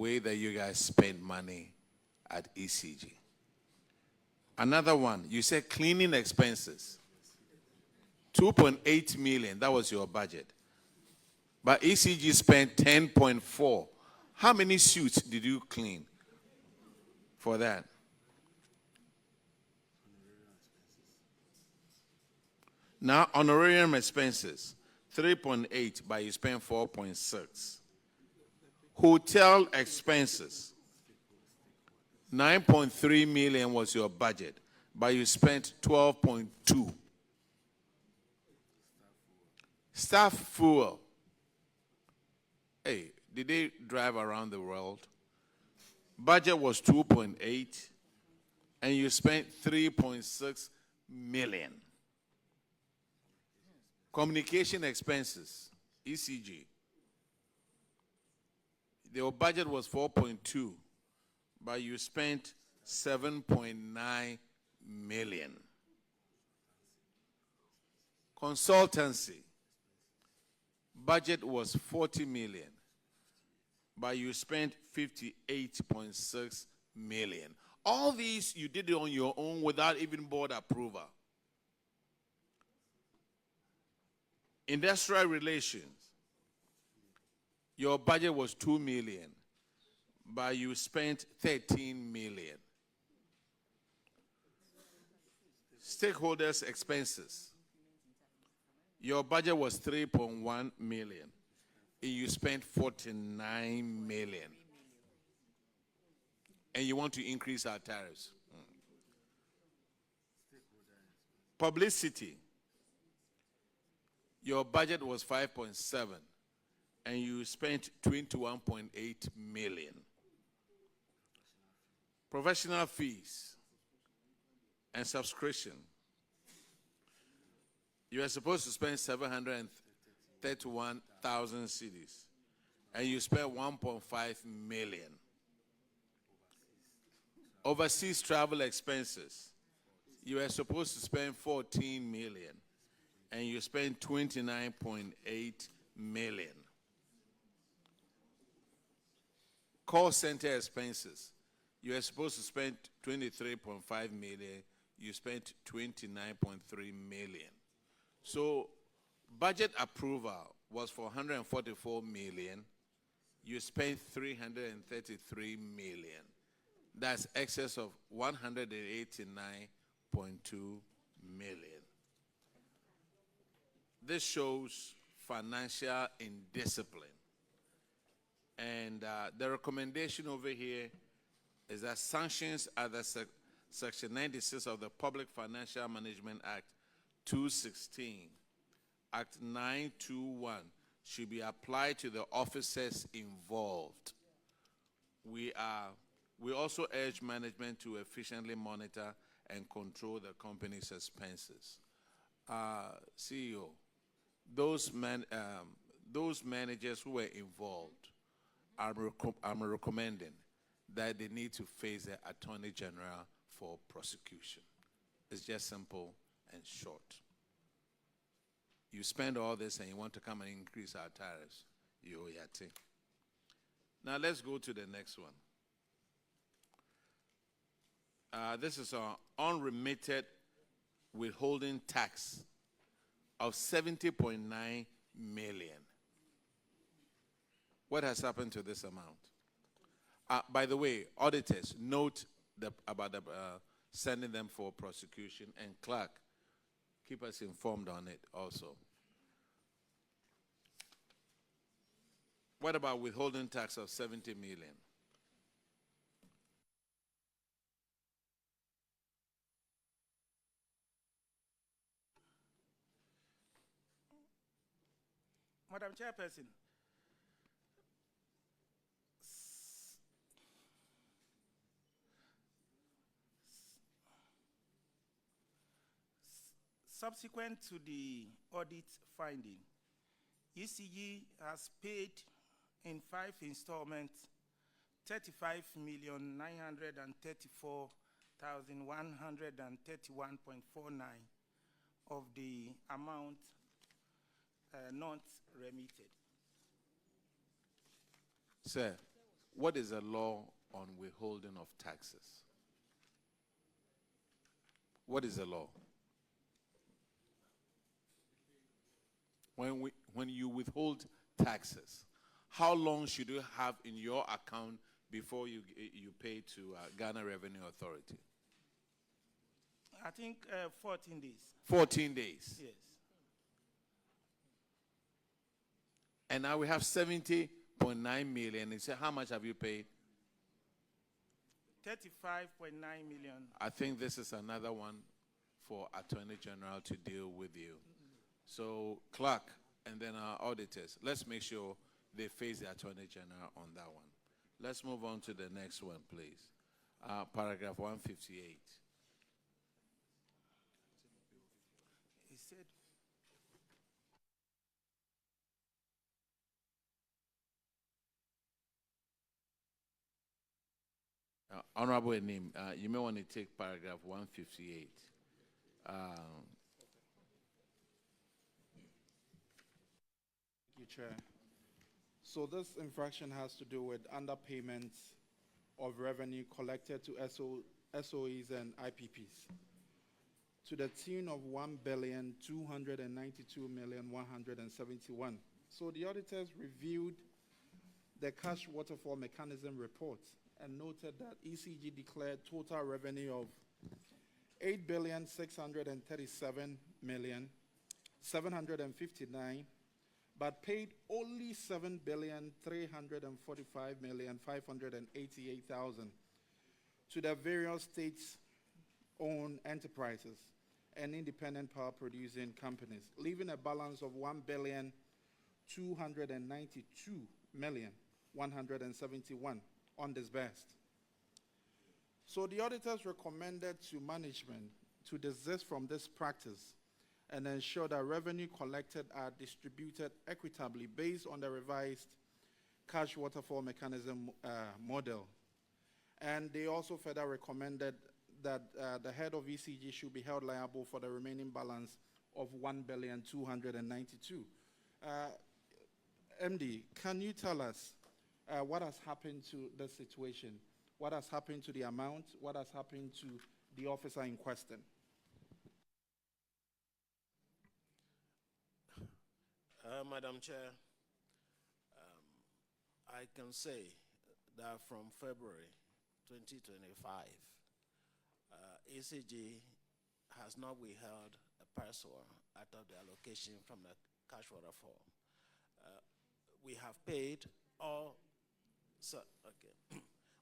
way that you guys spend money at ECG. Another one, you said cleaning expenses. 2.8 million, that was your budget. But ECG spent 10.4. How many suits did you clean for that? Now, honorarium expenses, 3.8, but you spent 4.6. Hotel expenses, 9.3 million was your budget, but you spent 12.2. Staff fuel. Hey, did they drive around the world? Budget was 2.8, and you spent 3.6 million. Communication expenses, ECG. Your budget was 4.2, but you spent 7.9 million. Consultancy. Budget was 40 million, but you spent 58.6 million. All these you did it on your own without even board approval. Industrial relations. Your budget was 2 million, but you spent 13 million. Stakeholders' expenses. Your budget was 3.1 million, and you spent 49 million. And you want to increase our tariffs. Publicity. Your budget was 5.7, and you spent 21.8 million. Professional fees and subscription. You are supposed to spend 731,000 cedis, and you spent 1.5 million. Overseas travel expenses. You are supposed to spend 14 million, and you spent 29.8 million. Call center expenses. You are supposed to spend 23.5 million. You spent 29.3 million. So budget approval was for 144 million. You spent 333 million. That's excess of 189.2 million. This shows financial indiscipline. And the recommendation over here is that sanctions under Section 96 of the Public Financial Management Act 216, Act 921, should be applied to the officers involved. We also urge management to efficiently monitor and control the company's expenses. CEO, those managers who were involved, I'm recommending that they need to face the Attorney General for prosecution. It's just simple and short. You spend all this and you want to come and increase our tariffs. You owe your thing. Now let's go to the next one. This is an unremitted withholding tax of 70.9 million. What has happened to this amount? By the way, auditors, note about sending them for prosecution, and clerk, keep us informed on it also. What about withholding tax of 70 million? Madam Chairperson, subsequent to the audit finding, ECG has paid in 5 installments 35,934,131.49 of the amount not remitted. Sir, What is the law on withholding of taxes? What is the law? When you withhold taxes, how long should you have in your account before you pay to Ghana Revenue Authority? I think 14 days. 14 days. Yes. And now we have 70.9 million. And say, how much have you paid? 35.9 million. I think this is another one for Attorney General to deal with you. So, clerk and then our auditors, let's make sure they face the Attorney General on that one. Let's move on to the next one, please. Paragraph 158. He said, Honorable Enim, you may want to take paragraph 158. Thank you, Chair. So this infraction has to do with underpayments of revenue collected to SOEs and IPPs to the tune of 1,292,171. So the auditors reviewed the cash waterfall mechanism report and noted that ECG declared total revenue of 8,637,759, but paid only 7,345,588,000 to the various states-owned enterprises and independent power producing companies, leaving a balance of 1,292,171 undisbursed. So the auditors recommended to management to desist from this practice and ensure that revenue collected are distributed equitably based on the revised cash waterfall mechanism model. And they also further recommended that the head of ECG should be held liable for the remaining balance of 1,292,000. MD, can you tell us what has happened to the situation? What has happened to the amount? What has happened to the officer in question? Madam Chair, I can say that from February 2025, ECG has not withheld a parcel out of the allocation from the cash waterfall. We have paid all. So, okay.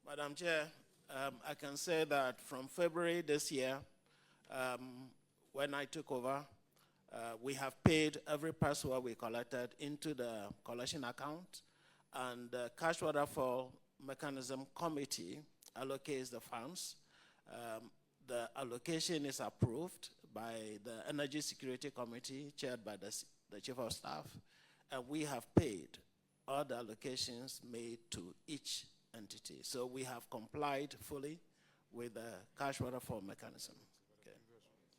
Madam Chair, I can say that from February this year, when I took over, we have paid every parcel we collected into the collection account, and the cash waterfall mechanism committee allocates the funds. The allocation is approved by the Energy Security Committee, chaired by the Chief of Staff, and we have paid all the allocations made to each entity. So we have complied fully with the cash waterfall mechanism. Okay.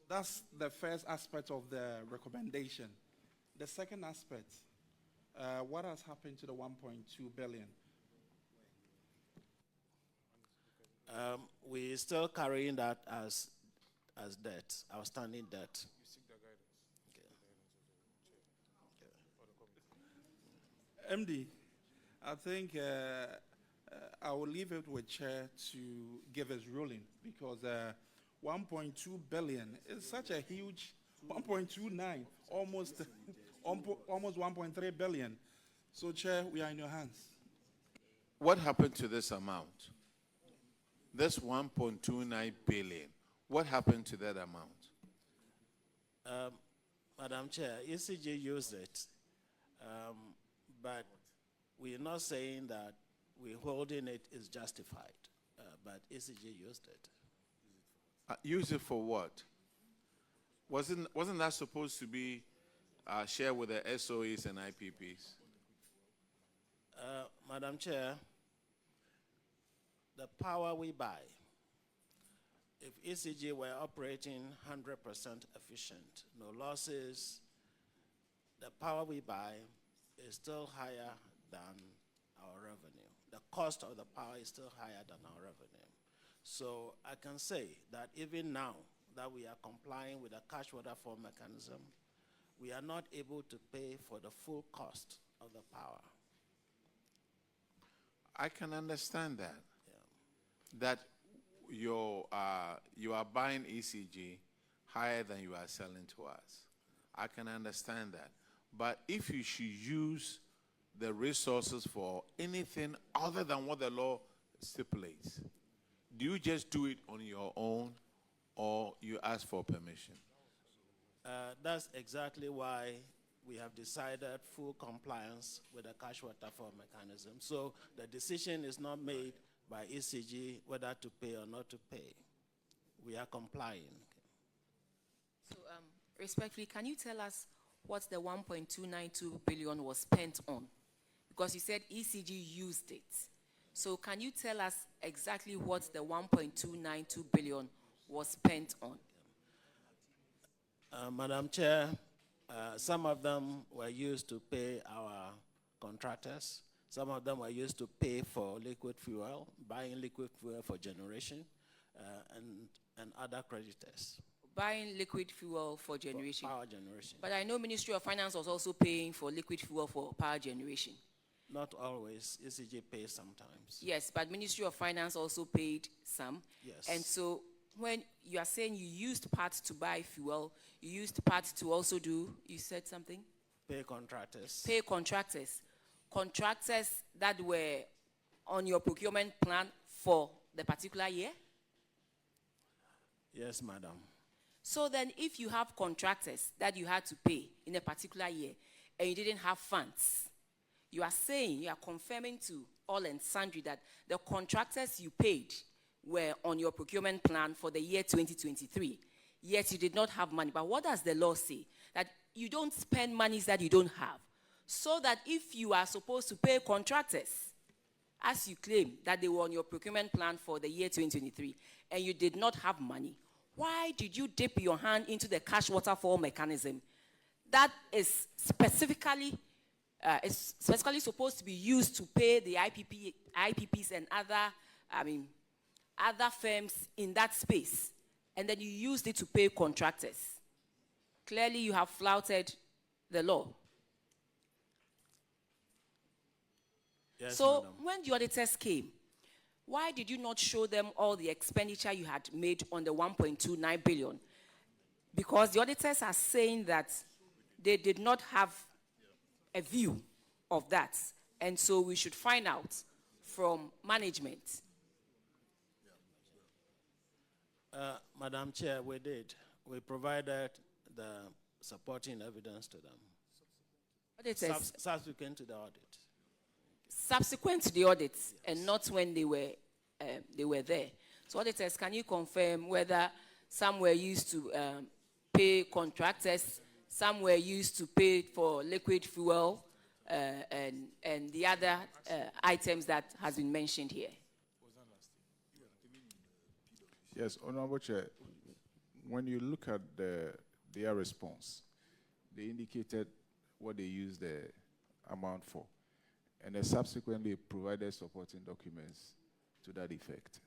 That's the first aspect of the recommendation. The second aspect, what has happened to the 1.2 billion? We're still carrying that as debt, outstanding debt. MD, I think I will leave it with Chair to give his ruling, because 1.2 billion is such a huge 1.29, almost 1.3 billion. So, Chair, we are in your hands. What happened to this amount? This 1.29 billion. What happened to that amount? Madam Chair, ECG used it, but we are not saying that withholding it is justified, but ECG used it. Use it for what? Wasn't that supposed to be shared with the SOEs and IPPs? Madam Chair, the power we buy, if ECG were operating 100% efficient, no losses, the power we buy is still higher than our revenue. the cost of the power is still higher than our revenue. So I can say that even now that we are complying with the cash water fall mechanism, we are not able to pay for the full cost of the power. I can understand that. Yeah. That you are buying ECG higher than you are selling to us. I can understand that. But if you should use the resources for anything other than what the law stipulates, do you just do it on your own or you ask for permission? That's exactly why we have decided full compliance with the cash water fall mechanism. So the decision is not made by ECG whether to pay or not to pay. We are complying. So, respectfully, can you tell us what the 1.292 billion was spent on? Because you said ECG used it. So can you tell us exactly what the 1.292 billion was spent on? Madam Chair, some of them were used to pay our contractors. Some of them were used to pay for liquid fuel, buying liquid fuel for generation, and other creditors. Buying liquid fuel for generation. For power generation. But I know Ministry of Finance was also paying for liquid fuel for power generation. Not always. ECG pays sometimes. Yes, but Ministry of Finance also paid some. Yes. And so when you are saying you used parts to buy fuel, you used parts to also do, you said something? Pay contractors. Pay contractors. Contractors that were on your procurement plan for the particular year? Yes, madam. So then if you have contractors that you had to pay in a particular year and you didn't have funds, you are saying, you are confirming to all and sundry that the contractors you paid were on your procurement plan for the year 2023, yet you did not have money. But what does the law say? That you don't spend monies that you don't have. So that if you are supposed to pay contractors, as you claim that they were on your procurement plan for the year 2023, and you did not have money, why did you dip your hand into the cash waterfall mechanism that is specifically supposed to be used to pay the IPPs and other firms in that space, and then you used it to pay contractors? Clearly, you have flouted the law. Yes, So madam. when the auditors came, why did you not show them all the expenditure you had made on the 1.29 billion? Because the auditors are saying that they did not have a view of that. And so we should find out from management. Madam Chair, we did. We provided the supporting evidence to them. Auditors, Subsequent to the audit. subsequent to the audit, and not when they were there. So auditors, can you confirm whether some were used to pay contractors, some were used to pay for liquid fuel, and the other items that has been mentioned here? Yes, Honorable Chair, when you look at their response, they indicated what they used the amount for, and they subsequently provided supporting documents to that effect.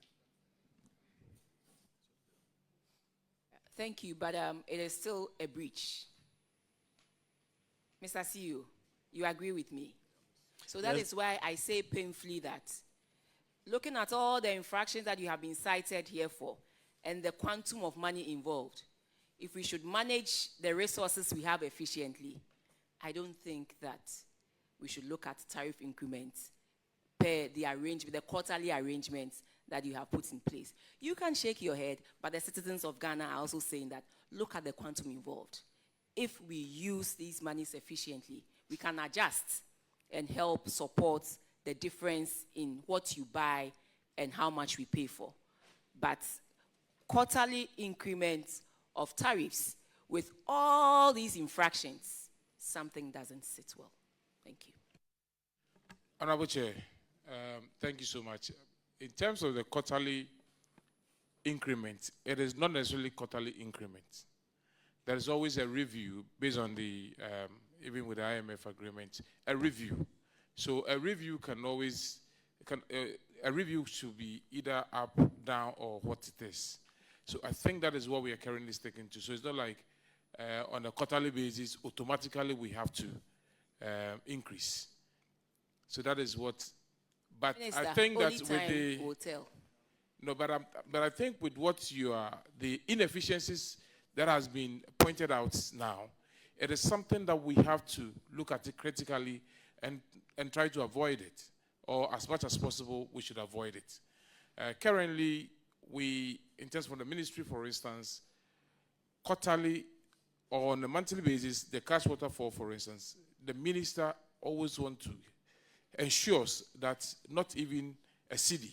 Thank you, but it is still a breach. Mr. CEO, you agree with me? So that Yes. is why I say painfully that looking at all the infractions that you have been cited here for and the quantum of money involved, if we should manage the resources we have efficiently, I don't think that we should look at tariff increments per the quarterly arrangements that you have put in place. You can shake your head, but the citizens of Ghana are also saying that look at the quantum involved. If we use these monies efficiently, we can adjust and help support the difference in what you buy and how much we pay for. But quarterly increments of tariffs with all these infractions, something doesn't sit well. Thank you. Honorable Chair, thank you so much. In terms of the quarterly increment, it is not necessarily quarterly increment. There is always a review based on the, even with the IMF agreement, a review. So a review can always a review should be either up, down, or what it is. So I think that is what we are currently sticking to. So it's not like on a quarterly basis, automatically we have to increase. So that is what. But Minister, I think that only with time the will tell. no, but I think with what you are, the inefficiencies that has been pointed out now, it is something that we have to look at it critically and try to avoid it, or as much as possible, we should avoid it. Currently, in terms of the ministry, for instance, quarterly or on a monthly basis, the cash waterfall, for instance, the minister always wants to ensures that not even a cedi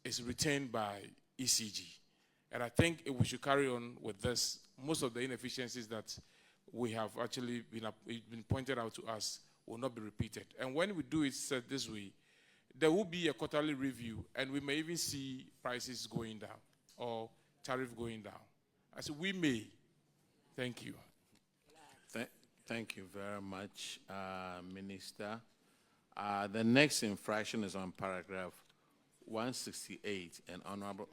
is retained by ECG. And I think if we should carry on with this, most of the inefficiencies that we have actually been pointed out to us will not be repeated. And when we do it said this way, there will be a quarterly review, and we may even see prices going down or tariff going down. I said, we may. Thank you. Thank you very much, Minister. The next infraction is on paragraph 168, and Honorable.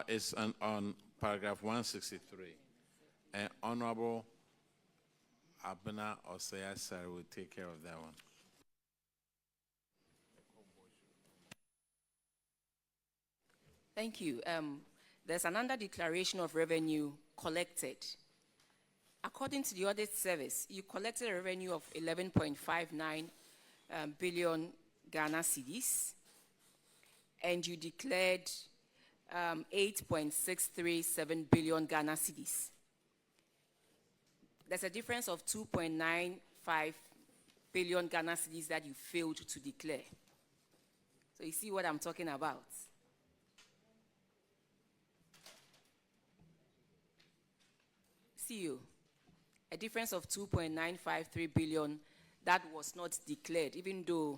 It's on paragraph 163, and Honorable Abena Osaya Sir will take care of that one. Thank you. There's an under-declaration of revenue collected. According to the audit service, you collected a revenue of 11.59 billion Ghana cedis, and you declared 8.637 billion Ghana cedis. There's a difference of 2.95 billion Ghana cedis that you failed to declare. So you see what I'm talking about. CEO, a difference of 2.953 billion that was not declared, even though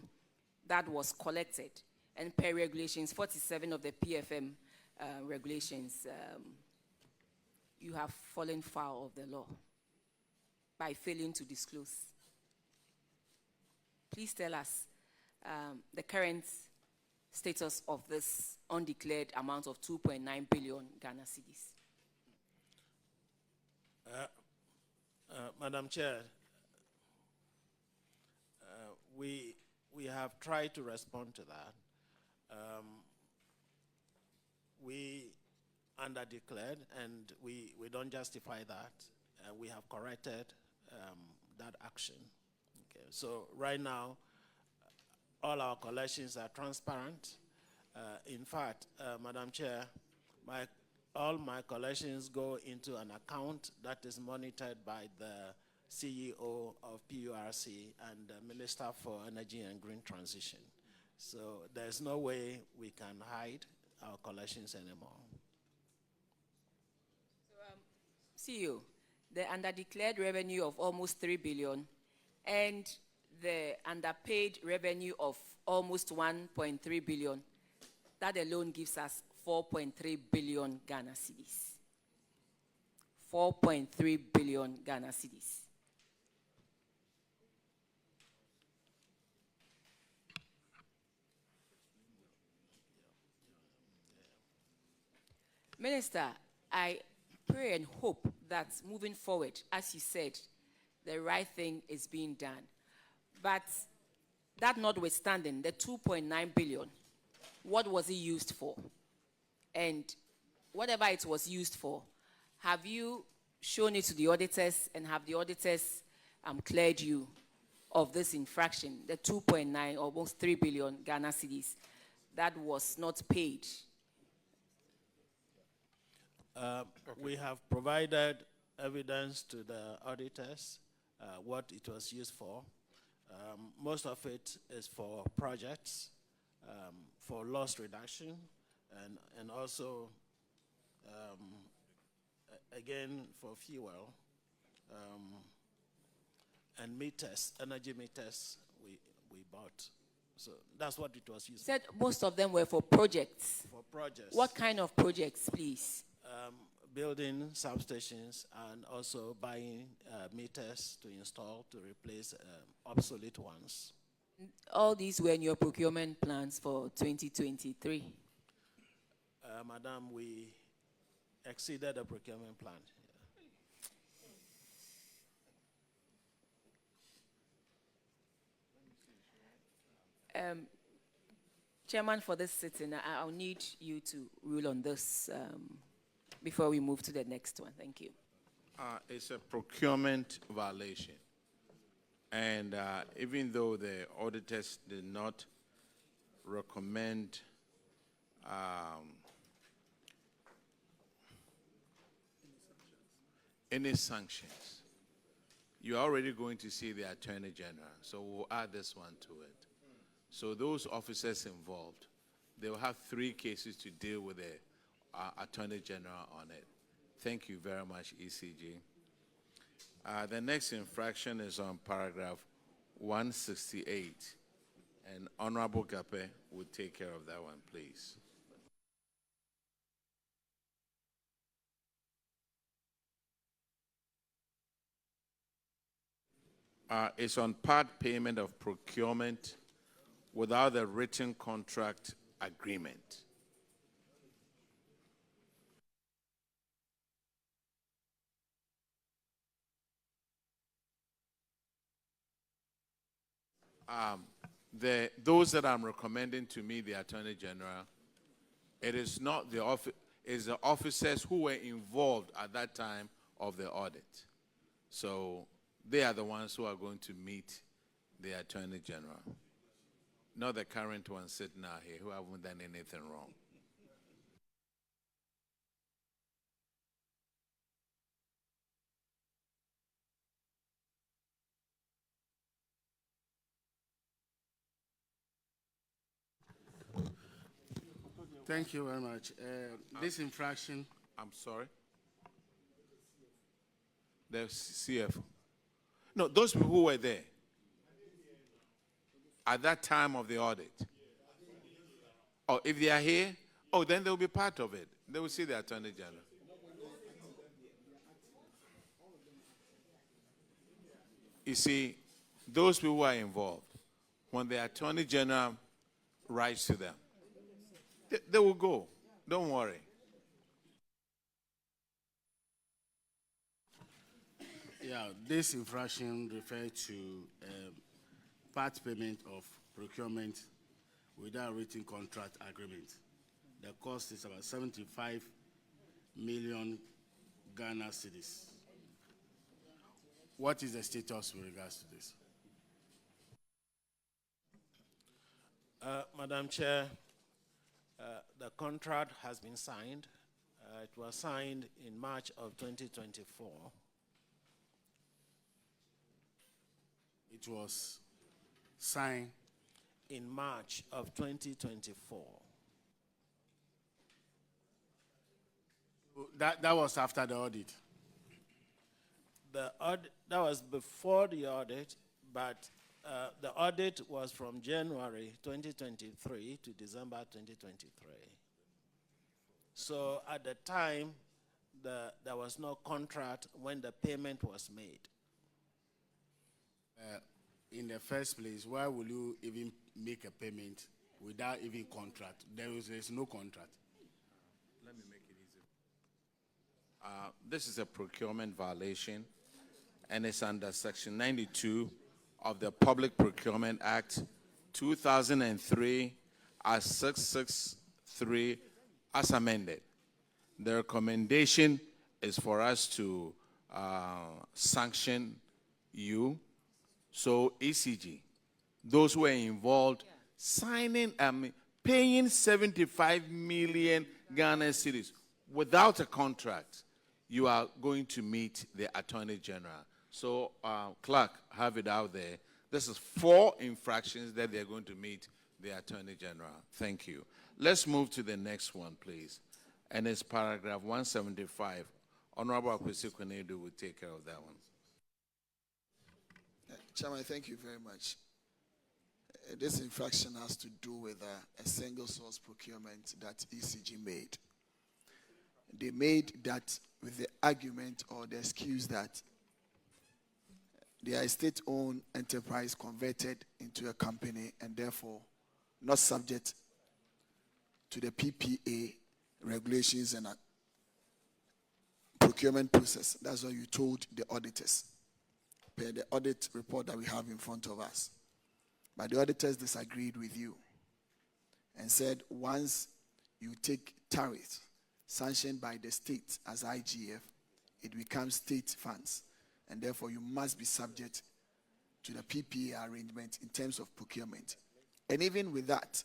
that was collected. And per regulations 47 of the PFM regulations, you have fallen foul of the law by failing to disclose. Please tell us the current status of this undeclared amount of 2.9 billion Ghana cedis. Madam Chair, we have tried to respond to that. We under-declared, and we don't justify that. We have corrected that action. Okay. So right now, all our collections are transparent. In fact, Madam Chair, all my collections go into an account that is monitored by the CEO of PURC and the Minister for Energy and Green Transition. So there's no way we can hide our collections anymore. So, CEO, the underdeclared revenue of almost 3 billion and the underpaid revenue of almost 1.3 billion, that alone gives us 4.3 billion Ghana cedis. 4.3 billion Ghana cedis. Minister, I pray and hope that moving forward, as you said, the right thing is being done. But that notwithstanding, the 2.9 billion, what was it used for? And whatever it was used for, have you shown it to the auditors, and have the auditors cleared you of this infraction, the 2.9, almost 3 billion Ghana cedis that was not paid? We have provided evidence to the auditors what it was used for. Most of it is for projects, for loss reduction, and also, again, for fuel and meters, energy meters we bought. So that's what it was used for. You said most of them were for projects. For projects. What kind of projects, please? building substations and also buying meters to install to replace obsolete ones. All these were in your procurement plans for 2023. Madam, we exceeded the procurement plan. Chairman, for this sitting, I'll need you to rule on this before we move to the next one. Thank you. It's a procurement violation. And even though the auditors did not recommend any sanctions, you're already going to see the Attorney General. So we'll add this one to it. So those officers involved, they will have 3 cases to deal with the Attorney General on it. Thank you very much, ECG. The next infraction is on paragraph 168. And Honorable Gape will take care of that one, please. It's on part payment of procurement without a written contract agreement. Those that I'm recommending to meet the Attorney General, it is not the office, it's the officers who were involved at that time of the audit. So they are the ones who are going to meet the Attorney General, not the current ones sitting out here who haven't done anything wrong. Thank you very much. This infraction. I'm sorry? The CF. No, those people who were there at that time of the audit. Oh, if they are here, oh, then they'll be part of it. They will see the Attorney General. You see, those people who are involved, when the Attorney General writes to them, they will go. Don't worry. Yeah, this infraction refers to part payment of procurement without written contract agreement. The cost is about 75 million Ghana cedis. What is the status with regards to this? Madam Chair, the contract has been signed. It was signed in March of 2024. It was signed in March of 2024. That was after the audit. That was before the audit, but the audit was from January 2023 to December 2023. So at the time, there was no contract when the payment was made. In the first place, why will you even make a payment without even contract? There's no contract. Let me make it easy. This is a procurement violation, and it's under Section 92 of the Public Procurement Act 2003 as 663 as amended. The recommendation is for us to sanction you. So ECG, those who are involved, signing, paying 75 million Ghana cedis without a contract, you are going to meet the Attorney General. So, clerk, have it out there. This is 4 infractions that they're going to meet the Attorney General. Thank you. Let's move to the next one, please. And it's paragraph 175. Honorable Akwesi Kwenedu will take care of that one. Chairman, thank you very much. This infraction has to do with a single source procurement that ECG made. they made that with the argument or the excuse that they are a state-owned enterprise converted into a company and therefore not subject to the PPA regulations and procurement process. That's what you told the auditors, per the audit report that we have in front of us. But the auditors disagreed with you and said once you take tariffs sanctioned by the state as IGF, it becomes state funds, and therefore you must be subject to the PPA arrangement in terms of procurement. And even with that,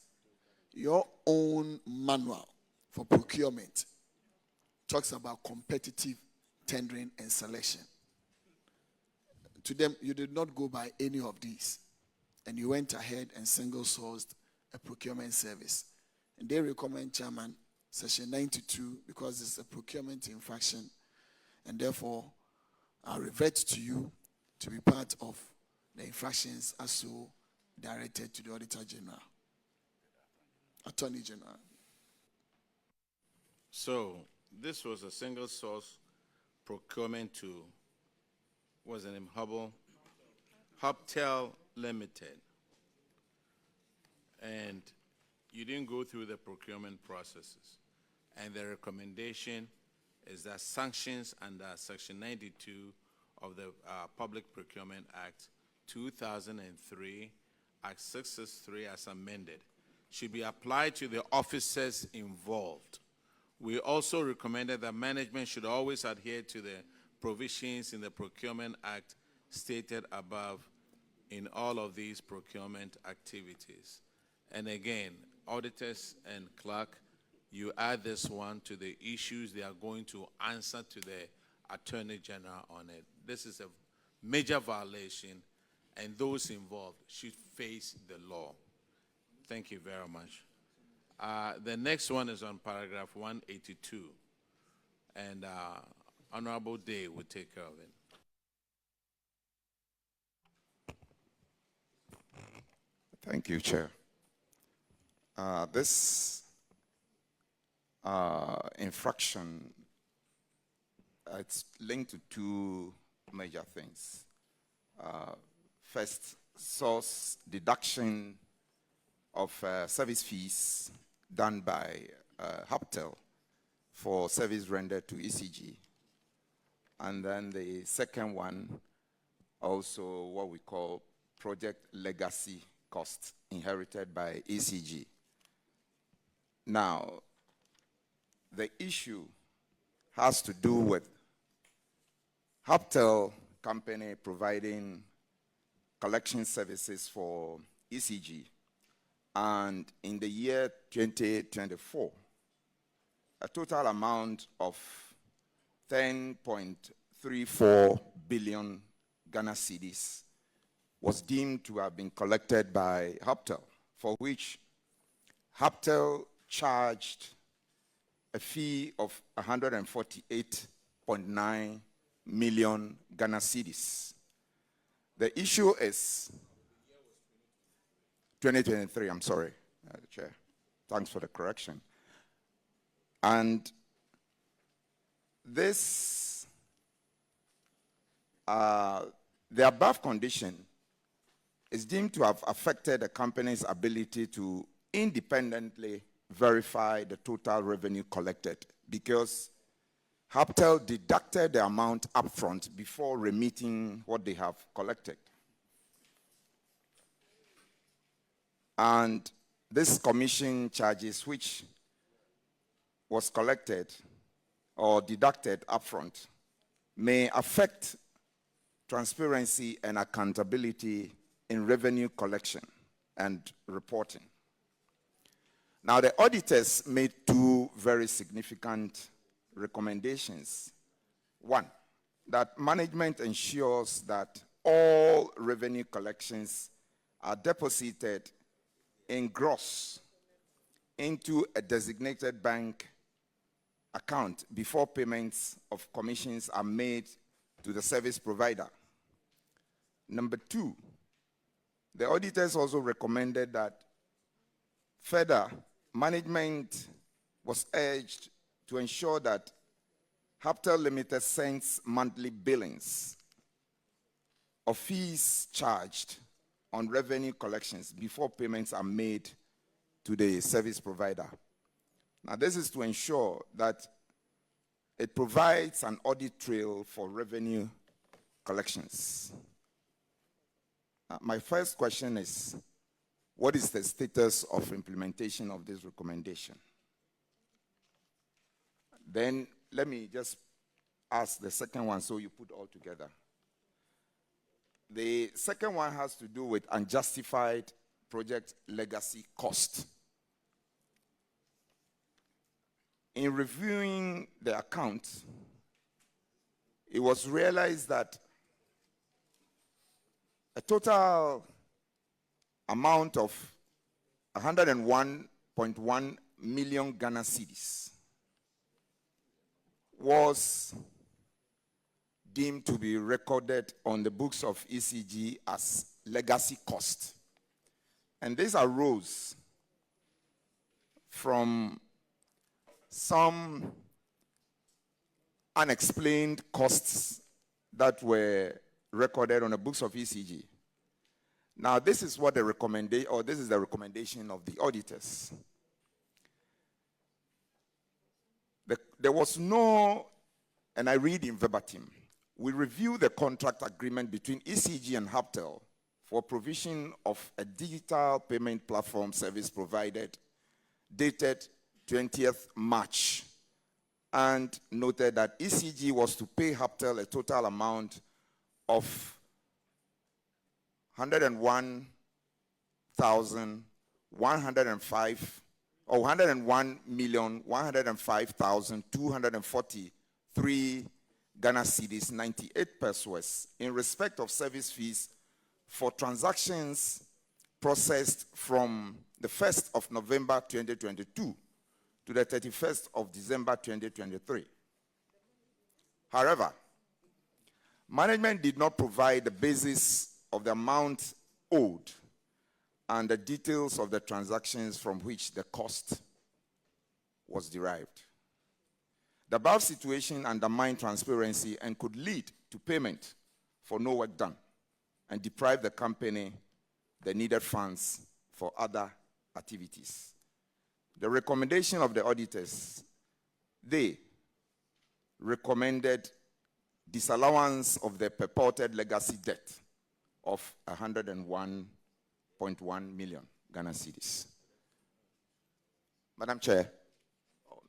your own manual for procurement talks about competitive tendering and selection. To them, you did not go by any of these, and you went ahead and single-sourced a procurement service. And they recommend, Chairman, Section 92, because it's a procurement infraction, and therefore I revert to you to be part of the infractions as so directed to the Auditor General, Attorney General. So this was a single source procurement to, what's the name, Haptel Limited. And you didn't go through the procurement processes. And the recommendation is that sanctions under Section 92 of the Public Procurement Act 2003, Act 663 as amended, should be applied to the officers involved. We also recommended that management should always adhere to the provisions in the Procurement Act stated above in all of these procurement activities. And again, auditors and clerk, you add this one to the issues they are going to answer to the Attorney General on it. This is a major violation, and those involved should face the law. Thank you very much. The next one is on paragraph 182, and Honorable Day will take care of it. Thank you, Chair. This infraction, it's linked to two major things. First, source deduction of service fees done by Haptel for service rendered to ECG. And then the second one, also what we call project legacy costs inherited by ECG. Now, the issue has to do with Haptel company providing collection services for ECG. And in the year 2024, a total amount of 10.34 billion Ghana cedis was deemed to have been collected by Haptel, for which Haptel charged a fee of 148.9 million Ghana cedis. The issue is 2023, I'm sorry, Chair. Thanks for the correction. And this, the above condition is deemed to have affected the company's ability to independently verify the total revenue collected, because Haptel deducted the amount upfront before remitting what they have collected. And this commission charges, which was collected or deducted upfront, may affect transparency and accountability in revenue collection and reporting. Now, the auditors made two very significant recommendations. One, that management ensures that all revenue collections are deposited in gross into a designated bank account before payments of commissions are made to the service provider. Number two, the auditors also recommended that further management was urged to ensure that Haptel Limited sends monthly billings of fees charged on revenue collections before payments are made to the service provider. Now, this is to ensure that it provides an audit trail for revenue collections. My first question is, what is the status of implementation of this recommendation? Then let me just ask the second one so you put all together. The second one has to do with unjustified project legacy cost. In reviewing the account, it was realized that a total amount of 101.1 million Ghana cedis was deemed to be recorded on the books of ECG as legacy cost. And this arose from some unexplained costs that were recorded on the books of ECG. Now, this is what the recommendation, or this is the recommendation of the auditors. There was no, and I read in verbatim, we review the contract agreement between ECG and Haptel for provision of a digital payment platform service provided, dated 20th March, and noted that ECG was to pay Haptel a total amount of 101,105,243 Ghana cedis, 98 pesos, in respect of service fees for transactions processed from the 1st of November 2022 to the 31st of December 2023. However, management did not provide the basis of the amount owed and the details of the transactions from which the cost was derived. The above situation undermined transparency and could lead to payment for no work done and deprive the company the needed funds for other activities. The recommendation of the auditors, they recommended disallowance of the purported legacy debt of 101.1 million Ghana cedis. Madam Chair,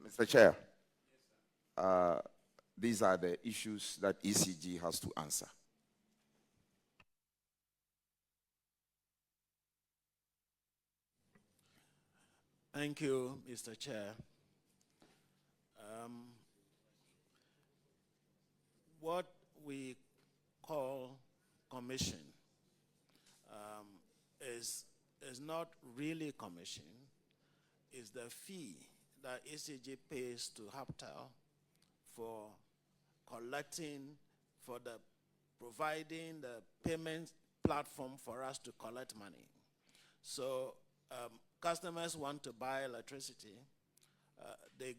Mr. Chair, these are the issues that ECG has to answer. Thank you, Mr. Chair. What we call commission is not really commission, is the fee that ECG pays to Haptel for collecting, for the providing the payment platform for us to collect money. So customers want to buy electricity, they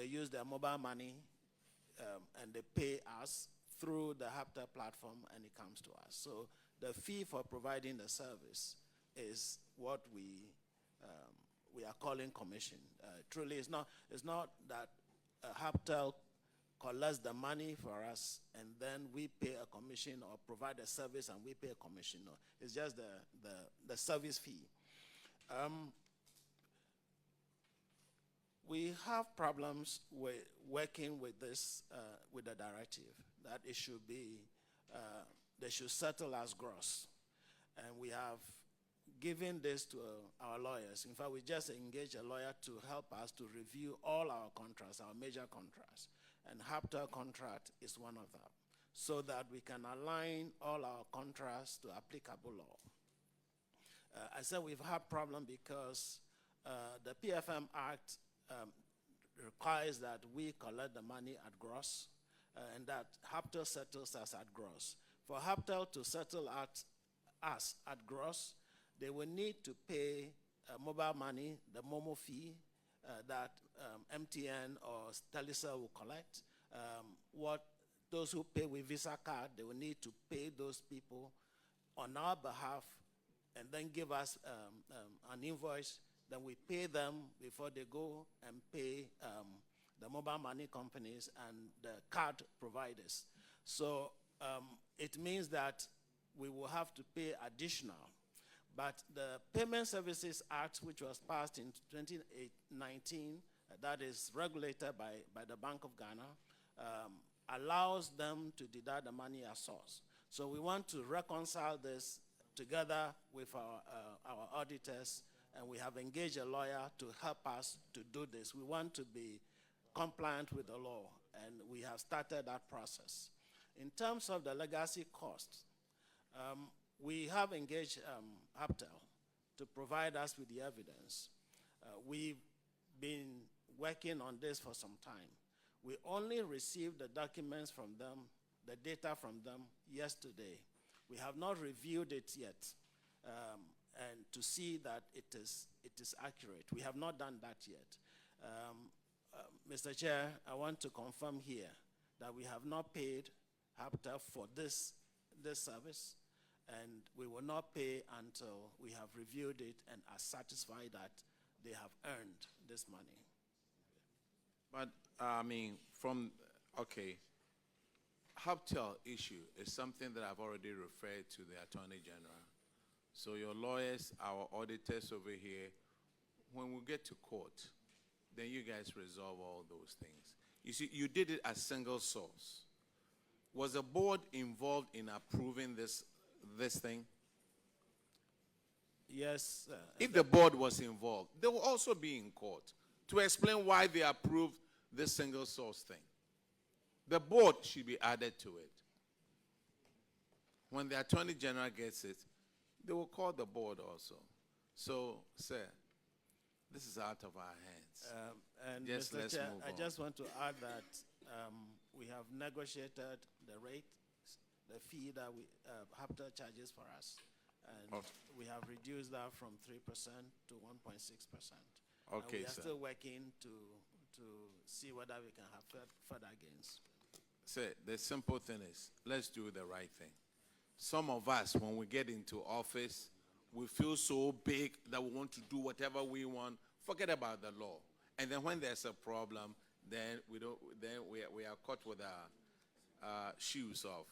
use their mobile money, and they pay us through the Haptel platform, and it comes to us. So the fee for providing the service is what we are calling commission. Truly, it's not that Haptel collects the money for us and then we pay a commission, or provide a service and we pay a commission. No, it's just the service fee. We have problems with working with this, with the directive, that it should be, they should settle as gross. And we have given this to our lawyers. In fact, we just engaged a lawyer to help us to review all our contracts, our major contracts. And Haptel contract is one of them, so that we can align all our contracts to applicable law. I said we've had problem because the PFM Act requires that we collect the money at gross, and that Haptel settles us at gross. For Haptel to settle us at gross, they will need to pay mobile money, the MOMO fee that MTN or Telecel will collect. what those who pay with Visa card, they will need to pay those people on our behalf and then give us an invoice. Then we pay them before they go and pay the mobile money companies and the card providers. So it means that we will have to pay additional. But the Payment Services Act, which was passed in 2019, that is regulated by the Bank of Ghana, allows them to deduct the money as source. So we want to reconcile this together with our auditors, and we have engaged a lawyer to help us to do this. We want to be compliant with the law, and we have started that process. In terms of the legacy costs, we have engaged Haptel to provide us with the evidence. We've been working on this for some time. We only received the documents from them, the data from them yesterday. We have not reviewed it yet, and to see that it is accurate. We have not done that yet. Mr. Chair, I want to confirm here that we have not paid Haptel for this service, and we will not pay until we have reviewed it and are satisfied that they have earned this money. But, I mean, Haptel issue is something that I've already referred to the Attorney General. So your lawyers, our auditors over here, when we get to court, then you guys resolve all those things. You see, you did it as single source. Was the board involved in approving this thing? Yes. If the board was involved, they will also be in court to explain why they approved this single source thing. The board should be added to it. When the Attorney General gets it, they will call the board also. So, sir, this is out of our hands. And Yes, Mr. let's Chair, move I on. just want to add that we have negotiated the rate, the fee that Haptel charges for us, and we have reduced that from 3% to 1.6%. Okay, we are sir. still working to see whether we can have further gains. Sir, the simple thing is, let's do the right thing. Some of us, when we get into office, we feel so big that we want to do whatever we want. Forget about the law. And then when there's a problem, then we are caught with our shoes off.